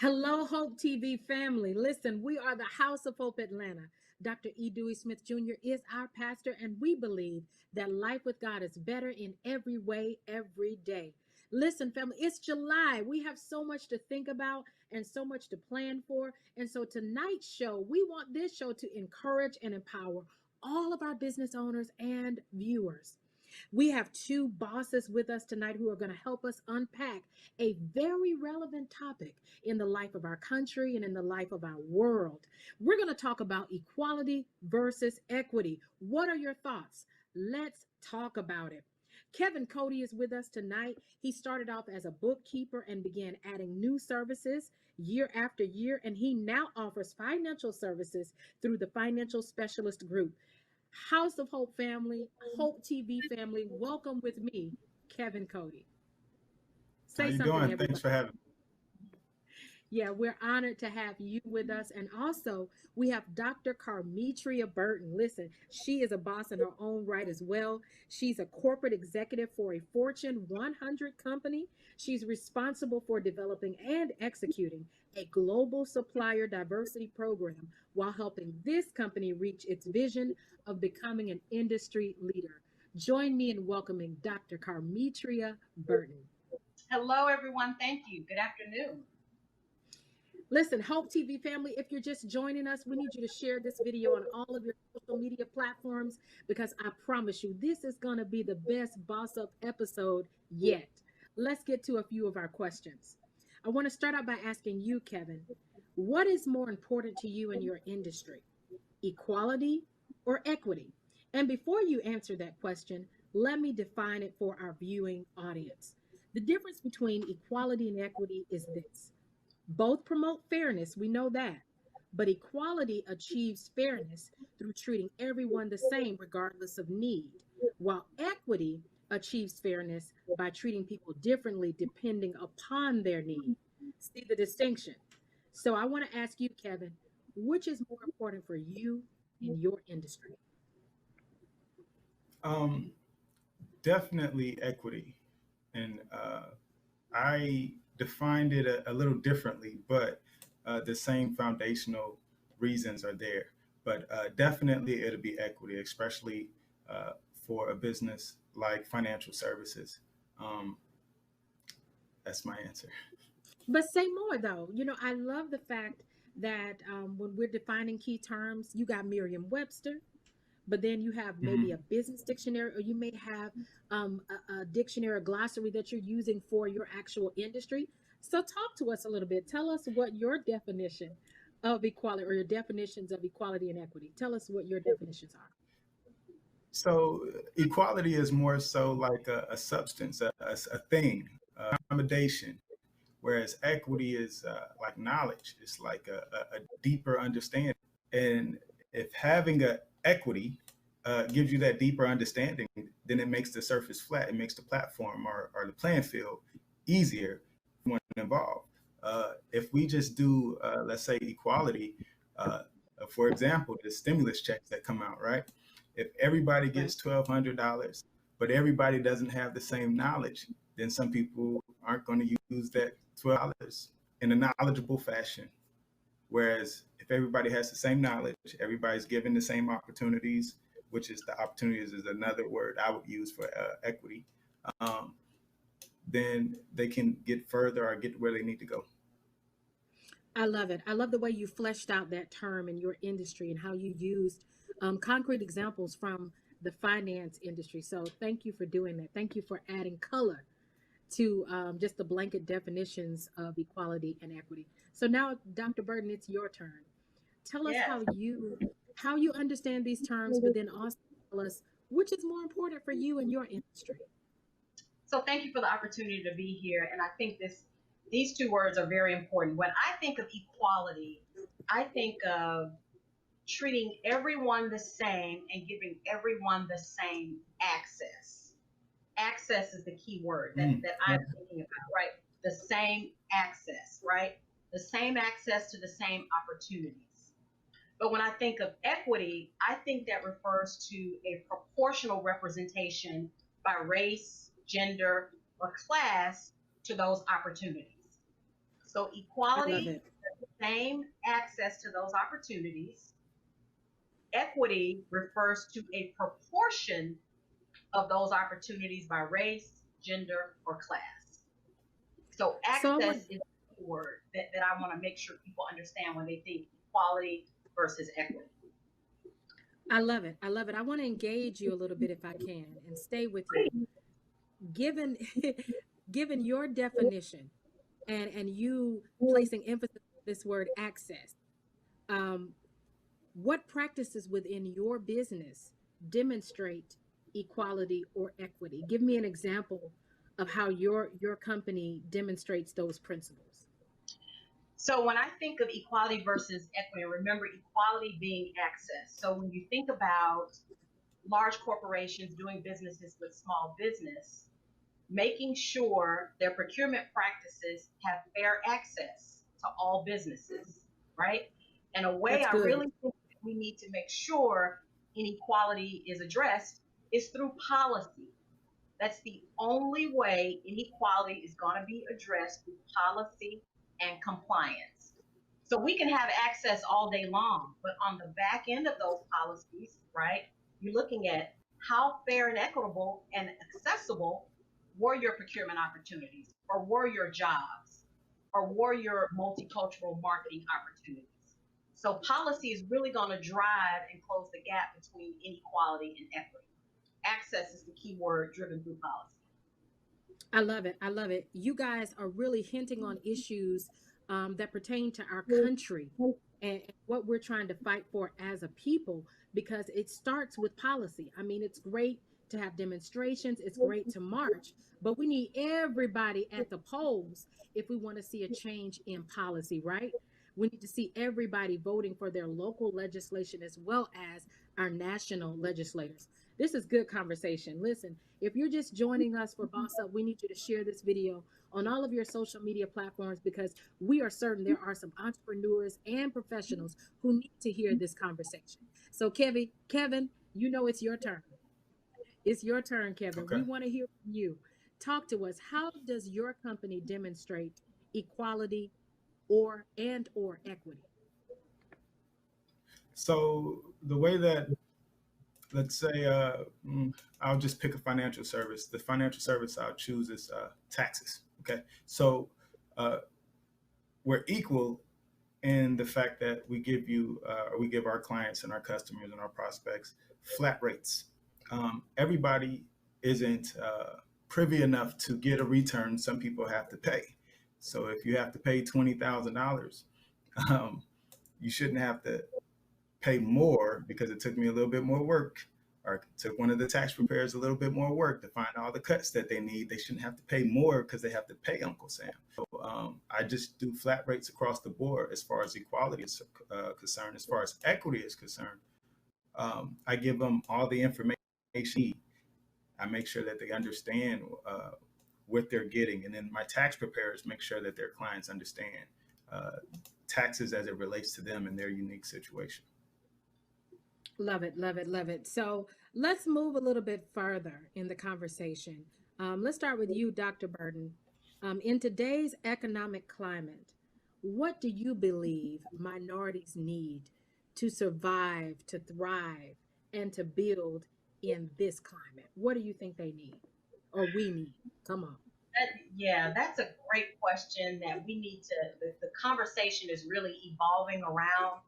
Hello, Hope TV family. Listen, we are the House of Hope Atlanta. Dr. E. Dewey Smith Jr. is our pastor, and we believe that life with God is better in every way, every day. Listen, family, it's July. We have so much to think about and so much to plan for. And so, tonight's show, we want this show to encourage and empower all of our business owners and viewers. We have two bosses with us tonight who are going to help us unpack a very relevant topic in the life of our country and in the life of our world. We're going to talk about equality versus equity. What are your thoughts? Let's talk about it. Kevin Cody is with us tonight. He started off as a bookkeeper and began adding new services year after year, and he now offers financial services through the Financial Specialist Group. House of Hope family, Hope TV family, welcome with me, Kevin Cody. How Say you something, doing? Thanks everybody. for having me. Yeah, we're honored to have you with us. And also, we have Dr. Carmetria Burton. Listen, she is a boss in her own right as well. She's a corporate executive for a Fortune 100 company. She's responsible for developing and executing a global supplier diversity program while helping this company reach its vision of becoming an industry leader. Join me in welcoming Dr. Carmetria Burton. Hello, everyone. Thank you. Good afternoon. Listen, Hope TV family, if you're just joining us, we need you to share this video on all of your social media platforms because I promise you, this is going to be the best boss up episode yet. Let's get to a few of our questions. I want to start out by asking you, Kevin, what is more important to you in your industry, equality or equity? And before you answer that question, let me define it for our viewing audience. The difference between equality and equity is this: both promote fairness, we know that. But equality achieves fairness through treating everyone the same, regardless of need, while equity achieves fairness by treating people differently depending upon their need. See the distinction? So I want to ask you, Kevin, which is more important for you in your industry? Um, Definitely equity, and I defined it a little differently, but the same foundational reasons are there. But definitely it'll be equity, especially uh, for a business like financial services. Um, that's my answer. But say more though. I love the fact that when we're defining key terms, you got Merriam Webster, but then you have maybe Mhm. a business dictionary, or you may have a dictionary or glossary that you're using for your actual industry. So, talk to us a little bit. Tell us what your definition of equality or your definitions of equality and equity. Tell us what your definitions are. So equality is more so like a substance, a thing, accommodation. Whereas equity is like knowledge. It's like a deeper understanding. And if having a equity gives you that deeper understanding, then it makes the surface flat. It makes the platform or the playing field easier for everyone involved. If we just do, let's say, equality, uh, for example, the stimulus checks that come out, right? If everybody Right. gets $1,200, but everybody doesn't have the same knowledge, then some people aren't going to use that $12 in a knowledgeable fashion. Whereas if everybody has the same knowledge, everybody's given the same opportunities, which is the opportunities is another word I would use for equity, um, then they can get further or get where they need to go. I love it. I love the way you fleshed out that term in your industry and how you used concrete examples from the finance industry. So, thank you for doing that. Thank you for adding color to just the blanket definitions of equality and equity. So now, Dr. Burton, it's your turn. Tell us Yes. how you understand these terms, but then also tell us which is more important for you and your industry. So thank you for the opportunity to be here. And I think these two words are very important. When I think of equality, I think of treating everyone the same and giving everyone the same access. Access is the key word Mm. that I'm thinking about, right? The same access, right? The same access to the same opportunities. But when I think of equity, I think that refers to a proportional representation by race, gender, or class to those opportunities. So I love equality, it. same access to those opportunities. Equity refers to a proportion of those opportunities by race, gender, or class. So So I access want, is the word that I want to make sure people understand when they think equality versus equity. I love it. I love it. I want to engage you a little bit if I can and stay with you. Given given your definition and you placing emphasis on this word access, um, what practices within your business demonstrate equality or equity? Give me an example of how your company demonstrates those principles. So when I think of equality versus equity, remember equality being access. So when you think about large corporations doing businesses with small business, making sure their procurement practices have fair access to all businesses, right? And a way That's I good. really think that we need to make sure inequality is addressed is through policy. That's the only way inequality is going to be addressed through policy and compliance. So we can have access all day long, but on the back end of those policies, right, you're looking at how fair and equitable and accessible were your procurement opportunities, or were your jobs, or were your multicultural marketing opportunities. So policy is really going to drive and close the gap between inequality and equity. Access is the key word driven through policy. I love it. I love it. You guys are really hinting on issues that pertain to our country and what we're trying to fight for as a people, because it starts with policy. I mean, it's great to have demonstrations, it's great to march, but we need everybody at the polls if we want to see a change in policy, right? We need to see everybody voting for their local legislation as well as our national legislators. This is good conversation. Listen, if you're just joining us for Boss Up, we need you to share this video on all of your social media platforms because we are certain there are some entrepreneurs and professionals who need to hear this conversation. So, Kevin, you know it's your turn. It's your turn, Kevin. Okay. We want to hear from you. Talk to us. How does your company demonstrate equality or equity? So the way that, let's say, I'll just pick a financial service. The financial service I'll choose is taxes. Okay. So uh, we're equal in the fact that we give you, we give our clients and our customers and our prospects flat rates. Everybody isn't privy enough to get a return. Some people have to pay. So if you have to pay $20,000, um, you shouldn't have to pay more because it took me a little bit more work, or it took one of the tax preparers a little bit more work to find all the cuts that they need. They shouldn't have to pay more because they have to pay Uncle Sam. So I just do flat rates across the board as far as equality is concerned. As far as equity is concerned, I give them all the information they need. I make sure that they understand what they're getting, and then my tax preparers make sure that their clients understand uh, taxes as it relates to them and their unique situation. Love it, love it, love it. So let's move a little bit further in the conversation. Let's start with you, Dr. Burton. In today's economic climate, what do you believe minorities need to survive, to thrive, and to build in this climate? What do you think they need or we need? Come on. Yeah, that's a great question that we need to. The conversation is really evolving around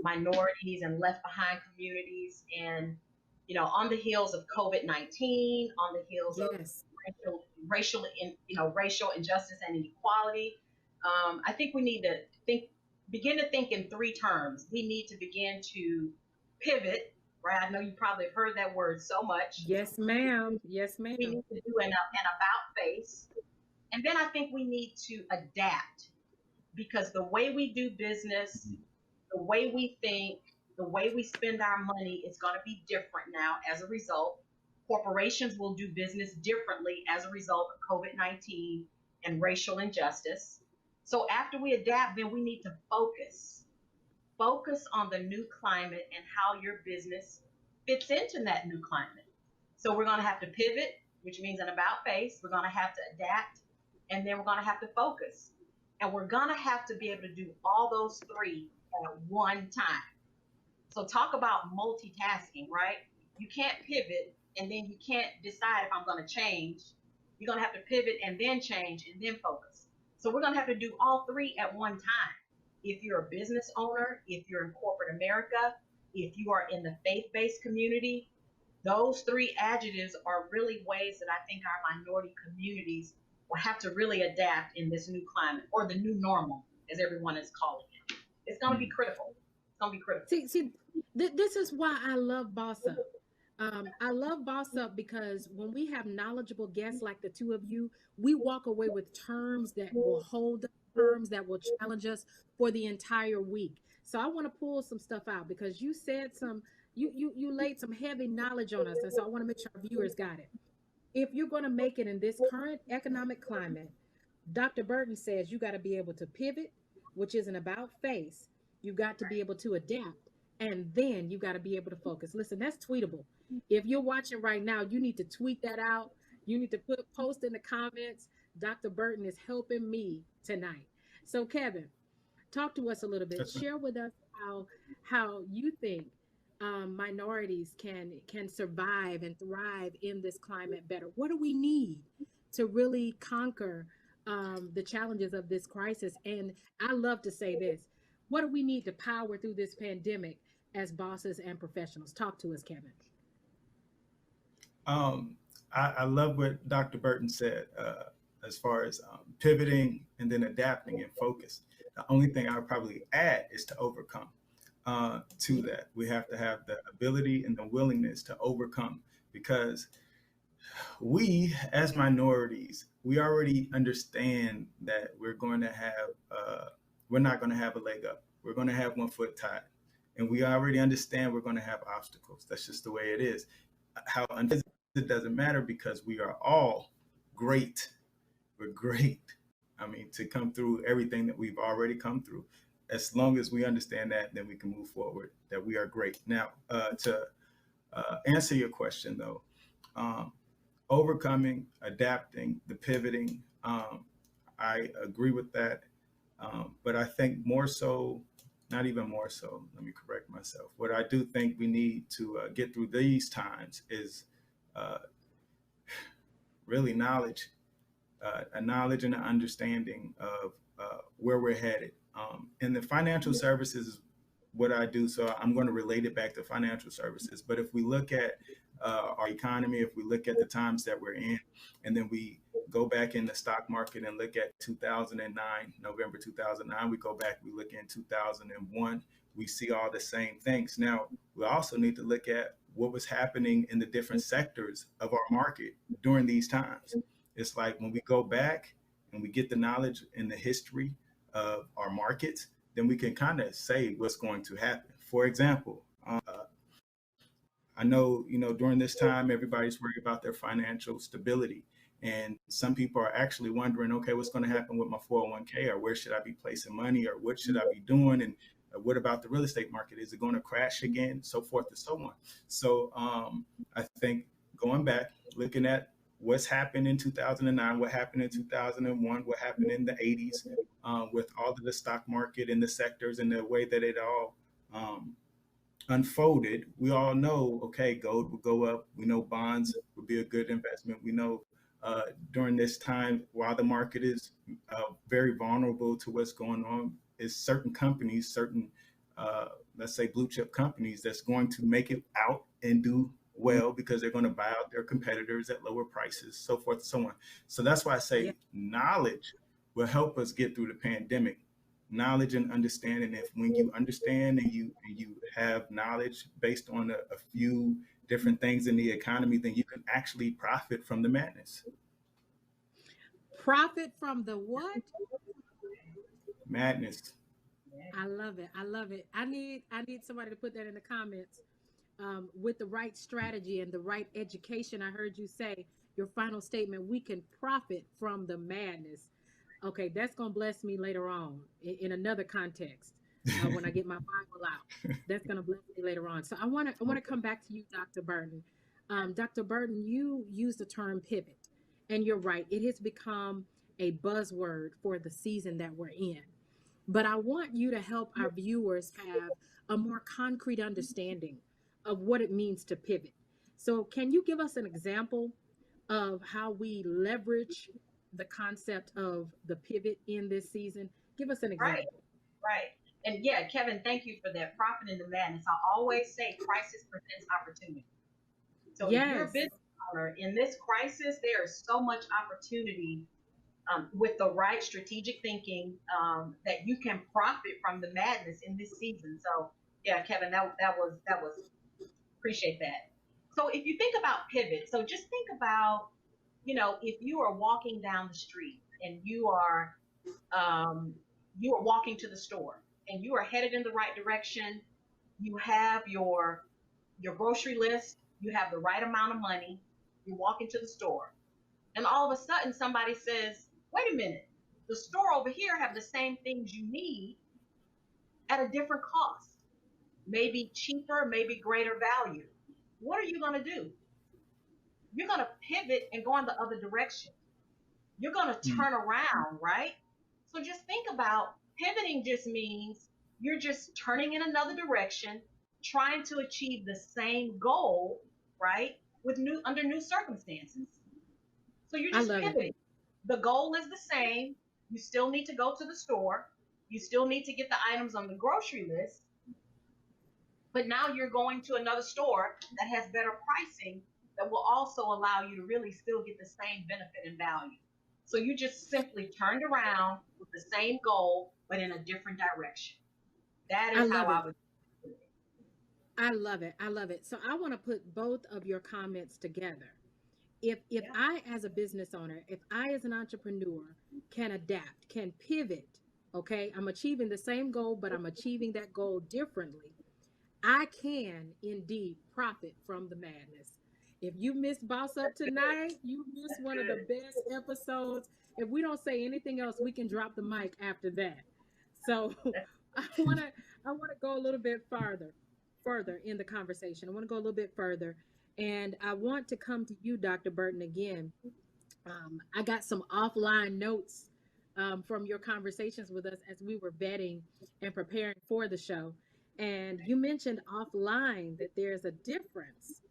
minorities and left behind communities. And, on the heels of COVID-19, on the heels of Yes. racial injustice and inequality, I think we need to begin to think in three terms. We need to begin to pivot, right? I know you probably have heard that word so much. Yes, ma'am. Yes, We ma'am. need to do an about face. And then I think we need to adapt because the way we do business, the way we think, the way we spend our money is going to be different now as a result. Corporations will do business differently as a result of COVID-19 and racial injustice. So after we adapt, then we need to focus on the new climate and how your business fits into that new climate. So we're going to have to pivot, which means an about face. We're going to have to adapt, and then we're going to have to focus. And we're going to have to be able to do all those three at one time. So talk about multitasking, right? You can't pivot and then you can't decide if I'm going to change. You're going to have to pivot and then change and then focus. So we're going to have to do all three at one time. If you're a business owner, if you're in corporate America, if you are in the faith-based community, those three adjectives are really ways that I think our minority communities will have to really adapt in this new climate, or the new normal, as everyone is calling it. It's going to be critical. It's going to be critical. This is why I love Boss Up. I love Boss Up because when we have knowledgeable guests like the two of you, we walk away with terms that will hold us, terms that will challenge us for the entire week. So I want to pull some stuff out because you said you laid some heavy knowledge on us, and so I want to make sure our viewers got it. If you're going to make it in this current economic climate, Dr. Burton says you got to be able to pivot, which is an about face. You've got to be able to adapt, and then you got to be able to focus. Listen, that's tweetable. If you're watching right now, you need to tweet that out. You need to post in the comments. Dr. Burton is helping me tonight. So, Kevin, talk to us a little bit. Share with us how you think minorities can survive and thrive in this climate better. What do we need to really conquer the challenges of this crisis? And I love to say this: what do we need to power through this pandemic as bosses and professionals? Talk to us, Kevin. I love what Dr. Burton said as far as pivoting and then adapting and focus. The only thing I would probably add is to overcome. To that, we have to have the ability and the willingness to overcome, because we as minorities, we already understand that we're not going to have a leg up. We're going to have one foot tied, and we already understand we're going to have obstacles. That's just the way it is. How it doesn't matter, because we are all great. We're great. I mean, to come through everything that we've already come through. As long as we understand that, then we can move forward, that we are great. Now, to answer your question, though, overcoming, adapting, the pivoting, I agree with that. But I think more so, not even more so, let me correct myself. What I do think we need to get through these times is really knowledge, a knowledge and an understanding of where we're headed. And the financial services is what I do, so I'm going to relate it back to financial services. But if we look at our economy, if we look at the times that we're in, and then we go back in the stock market and look at 2009, November 2009, we go back, we look in 2001, we see all the same things. Now, we also need to look at what was happening in the different sectors of our market during these times. It's like when we go back and we get the knowledge and the history of our markets, then we can kind of say what's going to happen. For example, I know, during this time, everybody's worried about their financial stability. And some people are actually wondering, okay, what's going to happen with my 401k, or where should I be placing money, or what should I be doing? And what about the real estate market? Is it going to crash again? So forth and so on. So I think going back, looking at what's happened in 2009, what happened in 2001, what happened in the 80s with all of the stock market and the sectors and the way that it all unfolded. We all know, okay, gold will go up. We know bonds would be a good investment. We know during this time, while the market is very vulnerable to what's going on, is certain companies, certain, let's say blue chip companies, that's going to make it out and do well because they're going to buy out their competitors at lower prices, so forth and so on. So that's why I say knowledge will help us get through the pandemic. Knowledge and understanding. If when you understand and you have knowledge based on a few different things in the economy, then you can actually profit from the madness. Profit from the what? Madness. I love it. I love it. I need somebody to put that in the comments. With the right strategy and the right education, I heard you say your final statement, we can profit from the madness. Okay, that's going to bless me later on in another context when I get my Bible out. That's going to bless me later on. So I want to come back to you, Dr. Burton. Dr. Burton, you use the term pivot, and you're right. It has become a buzzword for the season that we're in. But I want you to help our viewers have a more concrete understanding of what it means to pivot. So, can you give us an example of how we leverage the concept of the pivot in this season? Give us an Right, example. right. And yeah, Kevin, thank you for that. Profit in the madness. I always say crisis presents opportunity. So if you're a Yes, business owner in this crisis, there is so much opportunity with the right strategic thinking that you can profit from the madness in this season. So yeah, Kevin, that was appreciate that. So if you think about pivot, so just think about, if you are walking down the street and um, you are walking to the store and you are headed in the right direction, you have your grocery list, you have the right amount of money, you're walking to the store, and all of a sudden somebody says, "Wait a minute, the store over here have the same things you need at a different cost, maybe cheaper, maybe greater value." What are you going to do? You're going to pivot and go in the other direction. You're going to Mm. turn around, right? So just think about pivoting just means you're just turning in another direction, trying to achieve the same goal, right? With new circumstances. So you're I just love it. pivoting. The goal is the same. You still need to go to the store. You still need to get the items on the grocery list, but now you're going to another store that has better pricing that will also allow you to really still get the same benefit and value. So you just simply turned around with the same goal, but in a different direction. That I is how love it. I would do it. I love it. I love it. So I want to put both of your comments together. If Yeah. I as a business owner, if I as an entrepreneur can adapt, can pivot, okay? I'm achieving the same goal, but I'm achieving that goal differently. I can indeed profit from the madness. If you missed Boss Up That's good. tonight, you missed That's one of the good. best episodes. If we don't say anything else, we can drop the mic after that. So That's I want to I want to go a little bit further in the conversation. I want to go a little bit further, and I want to come to you, Dr. Burton, again. I got some offline notes from your conversations with us as we were vetting and preparing for the show. And you mentioned offline that there's a difference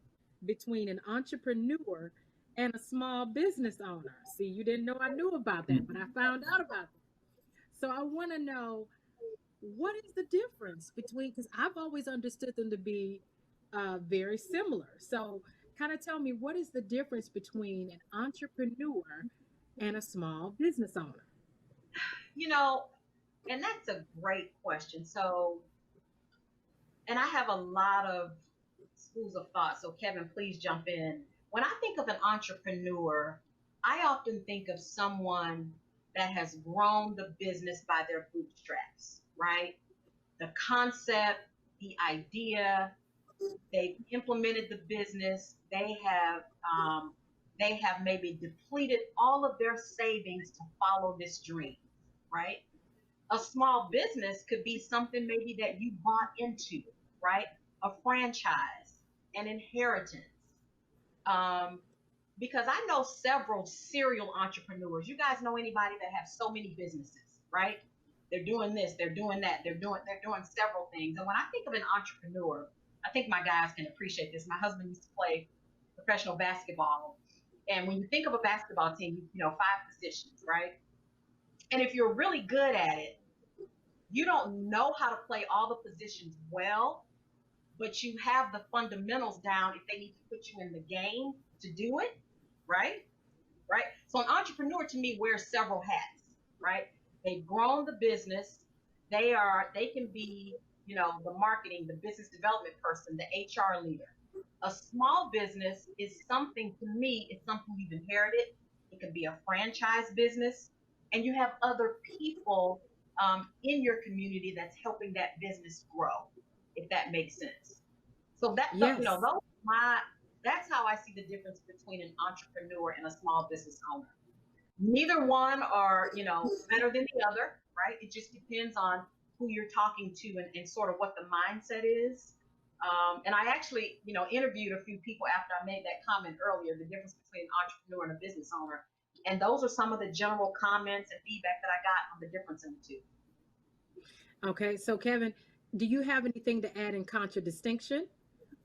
between an entrepreneur and a small business owner. See, you didn't know I knew about that, but I Mm. found out about that. So I want to know, what is the difference between, because I've always understood them to be very similar. So kind of tell me, what is the difference between an entrepreneur and a small business owner? you know, and that's a great question. So, and I have a lot of schools of thought. So, Kevin, please jump in. When I think of an entrepreneur, I often think of someone that has grown the business by their bootstraps, right? The concept, the idea, they've implemented the business, they have maybe depleted all of their savings to follow this dream, right? A small business could be something maybe that you bought into, right? A franchise, an inheritance. Um, because I know several serial entrepreneurs. You guys know anybody that have so many businesses, right? They're doing this, they're doing that, they're doing several things. And when I think of an entrepreneur, I think my guys can appreciate this. My husband used to play professional basketball, and when you think of a basketball team, five positions, right? And if you're really good at it, you don't know how to play all the positions well, but you have the fundamentals down if they need to put you in the game to do it, right? Right? So an entrepreneur to me wears several hats, right? They've grown the business. They can be, the marketing, the business development person, the HR leader. A small business is something to me, it's something you've inherited. It could be a franchise business, and you have other people in your community that's helping that business grow, if that makes sense. So Yes. those my that's how I see the difference between an entrepreneur and a small business owner. Neither one are, better than the other, right? It just depends on who you're talking to and sort of what the mindset is. And I actually, interviewed a few people after I made that comment earlier, the difference between an entrepreneur and a business owner. And those are some of the general comments and feedback that I got on the difference in the two. Okay, so Kevin, do you have anything to add in contradistinction,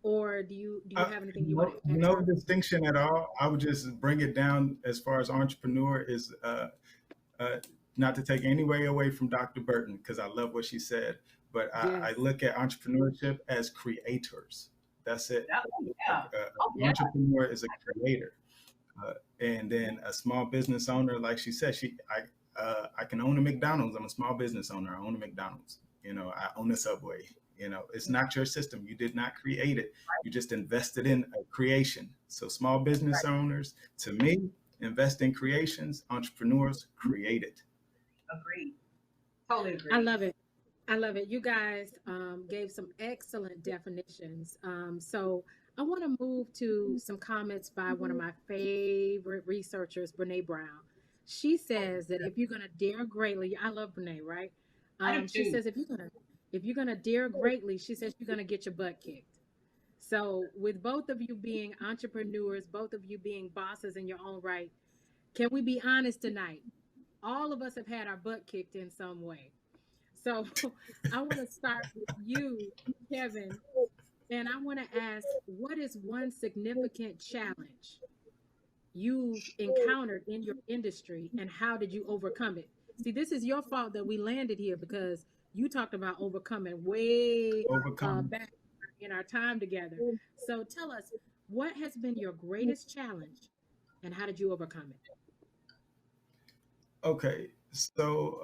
or do you have anything you want No, to add no to? distinction at all. I would just bring it down as far as entrepreneur is uh, not to take any way away from Dr. Burton, because I love what she said, but I Yes, look at entrepreneurship as creators. That's it. Yeah. Oh, yeah. Oh, An yeah. entrepreneur is a creator. Uh, and then a small business owner, like she said, I can own a McDonald's. I'm a small business owner. I own a McDonald's. I own a Subway. It's not your system. You did not create it. You just invested in a creation. So small business Right. owners, to me, invest in creations. Entrepreneurs create it. Agreed. Totally I agree. love it. I love it. You guys gave some excellent definitions. So I want to move to some comments by one of my favorite researchers, Brene Brown. She says that if you're going to dare greatly, I love Brene, right? I do She too. says if you're gonna dare greatly, she says you're gonna get your butt kicked. So with both of you being entrepreneurs, both of you being bosses in your own right, can we be honest tonight? All of us have had our butt kicked in some way. So I want to start with you, Kevin, and I want to ask, what is one significant challenge you've encountered in your industry, and how did you overcome it? See, this is your fault that we landed here because you talked about overcoming way Overcome. back in our time together. So tell us, what has been your greatest challenge, and how did you overcome it? Okay. So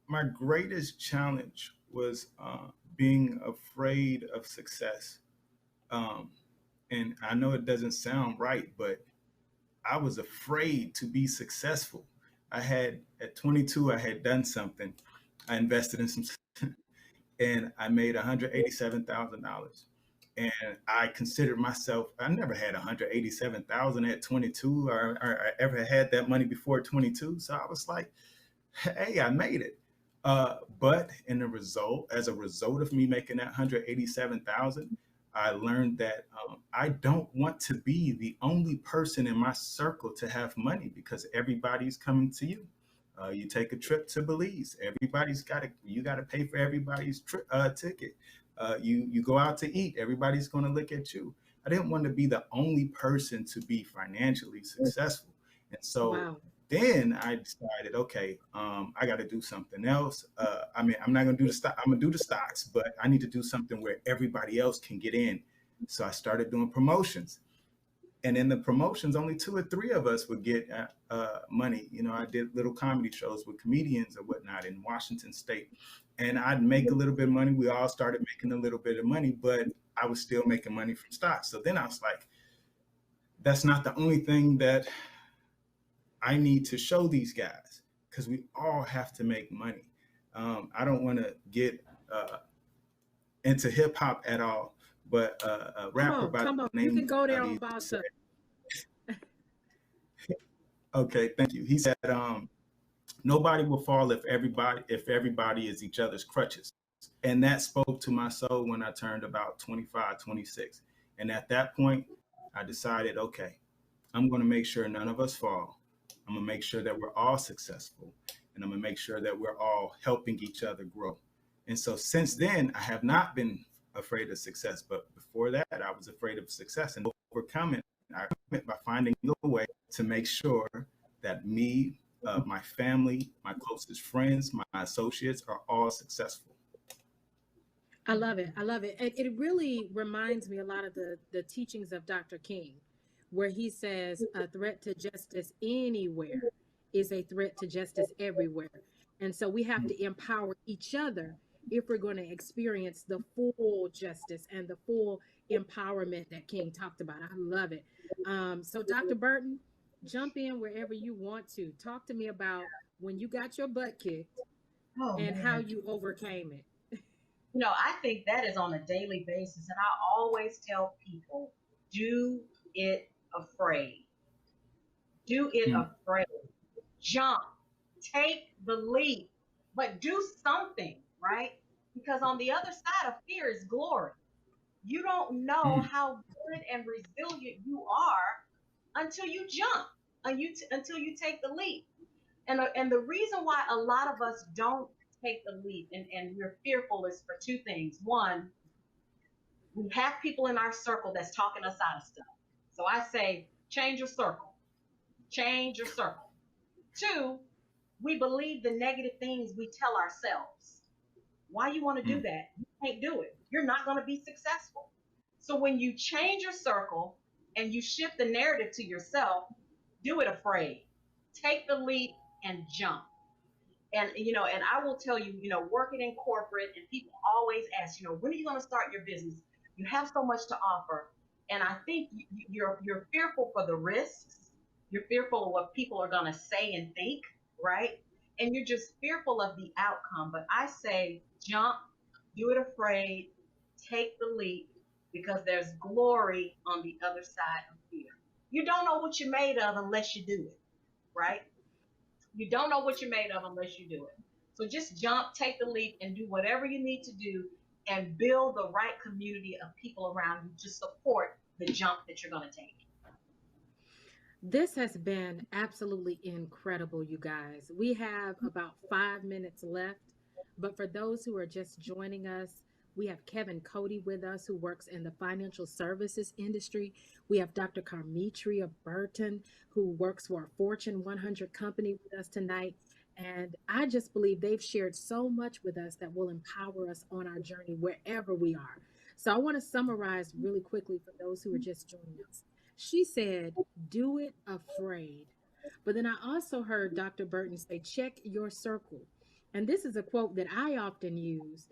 my greatest challenge was being afraid of success. Um, and I know it doesn't sound right, but I was afraid to be successful. At 22, I had done something. I invested in some, and I made $187,000. And I considered myself, I never had 187,000 at 22, or I ever had that money before 22. So I was like, hey, I made it. But as a result of me making that 187,000, I learned that I don't want to be the only person in my circle to have money because everybody's coming to you. You take a trip to Belize. You got to pay for everybody's ticket. You go out to eat. Everybody's going to look at you. I didn't want to be the only person to be financially successful. And so Wow. then I decided, okay, I got to do something else. I mean, I'm not going to do the stock. I'm going to do the stocks, but I need to do something where everybody else can get in. So I started doing promotions, and in the promotions, only two or three of us would get money. I did little comedy shows with comedians or whatnot in Washington State, and I'd make a little bit of money. We all started making a little bit of money, but I was still making money from stocks. So then I was like, that's not the only thing that I need to show these guys because we all have to make money. I don't want to get into hip hop at all, but a Come rapper on, by come on. the You name can go there of on he about said, to. okay, thank you. He said, nobody will fall if everybody is each other's crutches. And that spoke to my soul when I turned about 25, 26. And at that point, I decided, okay, I'm going to make sure none of us fall. I'm going to make sure that we're all successful. And I'm going to make sure that we're all helping each other grow. And so since then, I have not been afraid of success. But before that, I was afraid of success and overcoming. I overcome it by finding a way to make sure that me, my family, my closest friends, my associates are all successful. I love it. I love it. It really reminds me a lot of the teachings of Dr. King, where he says a threat to justice anywhere is a threat to justice everywhere. And so we have to empower each other if we're going to experience the full justice and the full empowerment that King talked about. I love it. So, Dr. Burton, jump in wherever you want to. Talk to me about when you got your butt kicked Oh and how man. you overcame it. I think that is on a daily basis. And I always tell people, do it afraid. Do it Mm, afraid. Jump. Take the leap. But do something, right? Because on the other side of fear is glory. You don't know mm, how good and resilient you are until you jump. until you take the leap. And the reason why a lot of us don't take the leap and we're fearful is for two things. One, we have people in our circle that's talking us out of stuff. So I say, change your circle, change your circle. Two, we believe the negative things we tell ourselves. Why you want to do that? You can't do it. You're not going to be successful. So when you change your circle and you shift the narrative to yourself, do it afraid. Take the leap and jump. And I will tell you, working in corporate, and people always ask, when are you going to start your business? You have so much to offer. And I think you're fearful for the risks. You're fearful of what people are going to say and think, right? And you're just fearful of the outcome. But I say jump, do it afraid, take the leap, because there's glory on the other side of fear. You don't know what you're made of unless you do it, right? You don't know what you're made of unless you do it. So just jump, take the leap, and do whatever you need to do and build the right community of people around you to support the jump that you're going to take. This has been absolutely incredible, you guys. We have about 5 minutes left, but for those who are just joining us, we have Kevin Cody with us, who works in the financial services industry. We have Dr. Carmetria Burton, who works for a Fortune 100 company with us tonight. And I just believe they've shared so much with us that will empower us on our journey wherever we are. So I want to summarize really quickly for those who are just joining us. She said, do it afraid. But then I also heard Dr. Burton say, check your circle. And this is a quote that I often use.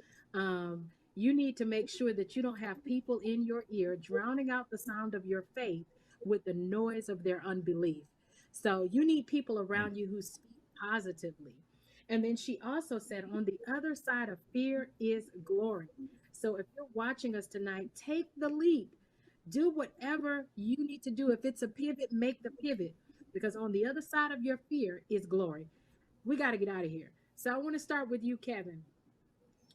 You need to make sure that you don't have people in your ear drowning out the sound of your faith with the noise of their unbelief. So you need people around you who speak positively. And then she also said, on the other side of fear is glory. So if you're watching us tonight, take the leap. Do whatever you need to do. If it's a pivot, make the pivot, because on the other side of your fear is glory. We got to get out of here. So I want to start with you, Kevin.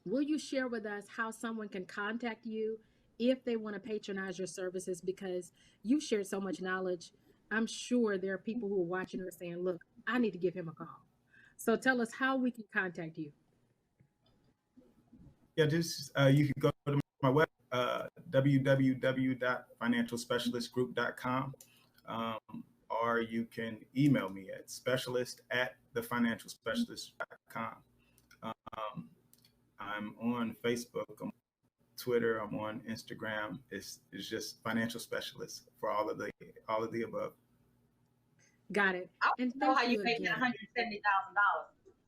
Will you share with us how someone can contact you if they want to patronize your services? Because you shared so much knowledge. I'm sure there are people who are watching and saying, look, I need to give him a call. So tell us how we can contact you. Yeah, you can go to my web, www.financialspecialistgroup.com, or you can email me at specialist@thefinancialspecialist.com. I'm on Facebook, I'm on Twitter, I'm on Instagram. It's just financial specialist for all of the above. Got it. I And don't know how thank you you make that again. $170,000.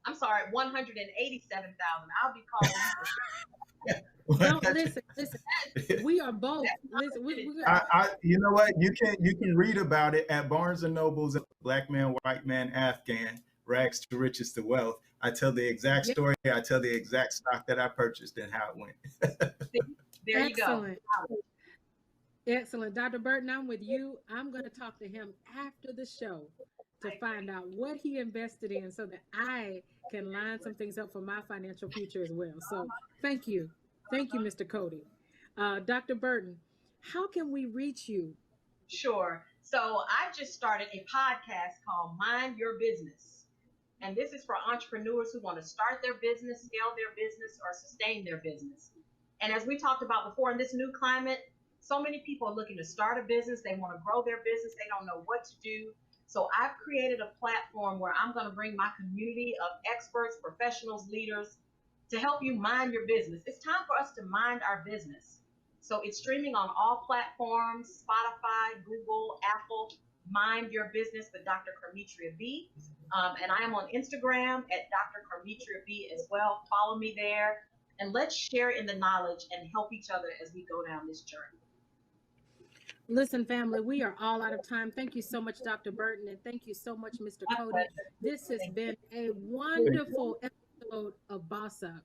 I'm sorry, 187,000. I'll be calling you. No, listen. We are both. Listen, you know what? You can read about it at Barnes and Noble's Black Man, White Man, Afghan, Rags to Riches to Wealth. I tell the exact story. I tell the exact stock that I purchased and how it went. There you go. Excellent. Dr. Burton, I'm with you. I'm going to talk to him after the show to find out what he invested in so that I can line some things up for my financial future as well. So thank you. Thank you, Mr. Cody. Dr. Burton, how can we reach you? Sure. So I just started a podcast called Mind Your Business. And this is for entrepreneurs who want to start their business, scale their business, or sustain their business. And as we talked about before, in this new climate, so many people are looking to start a business. They want to grow their business. They don't know what to do. So I've created a platform where I'm going to bring my community of experts, professionals, leaders to help you mind your business. It's time for us to mind our business. So it's streaming on all platforms, Spotify, Google, Apple. Mind Your Business with Dr. Carmetria B. And I am on Instagram at Dr. Carmetria B as well. Follow me there. And let's share in the knowledge and help each other as we go down this journey. Listen, family, we are all out of time. Thank you so much, Dr. Burton, and thank you so much, Mr. Cody. This has been a wonderful episode of Boss Up.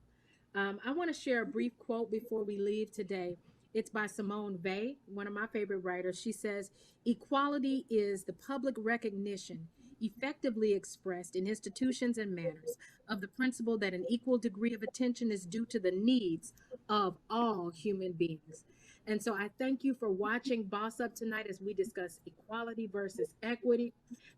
I want to share a brief quote before we leave today. It's by Simone Weil, one of my favorite writers. She says, equality is the public recognition, effectively expressed in institutions and manners, of the principle that an equal degree of attention is due to the needs of all human beings. And so I thank you for watching Boss Up tonight as we discuss equality versus equity.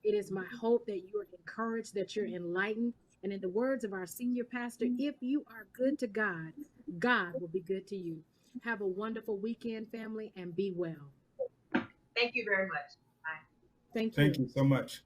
It is my hope that you are encouraged, that you're enlightened. And in the words of our senior pastor, if you are good to God, God will be good to you. Have a wonderful weekend, family, and be well. Thank you very much. Bye. Thank you. Thank you so much.